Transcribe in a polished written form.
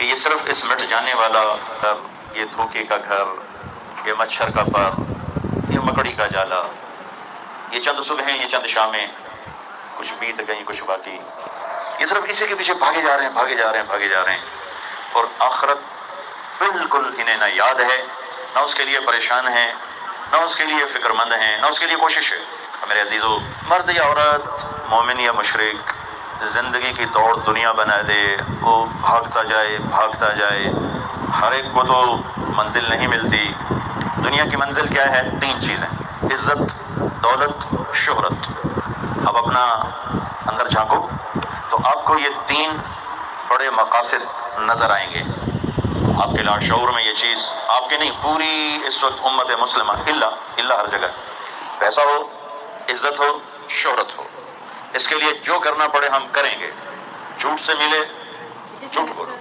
کہ یہ صرف اس مٹ جانے والا گھر، یہ دھوکے کا گھر، یہ مچھر کا پر، یہ مکڑی کا جالا، یہ چند صبحیں، یہ چند شامیں، کچھ بیت گئیں کچھ باقی، یہ صرف اسی کے پیچھے بھاگے جا رہے ہیں، بھاگے جا رہے ہیں، بھاگے جا رہے ہیں، اور آخرت بالکل انہیں نہ یاد ہے، نہ اس کے لیے پریشان ہیں، نہ اس کے لیے فکر مند ہیں، نہ اس کے لیے کوشش ہے۔ میرے عزیزو، مرد یا عورت، مومن یا مشرک، زندگی کی دوڑ دنیا بنا دے، وہ بھاگتا جائے بھاگتا جائے، ہر ایک کو تو منزل نہیں ملتی۔ دنیا کی منزل کیا ہے؟ 3 چیزیں: عزت، دولت، شہرت۔ اب اپنا اندر جھانکو تو آپ کو یہ 3 بڑے مقاصد نظر آئیں گے۔ آپ کے لاشعور میں یہ چیز، آپ کے نہیں، پوری اس وقت امت مسلمہ اللہ ہر جگہ، پیسہ ہو، عزت ہو، شہرت ہو، اس کے لیے جو کرنا پڑے ہم کریں گے۔ جھوٹ سے ملے جھوٹ بولو،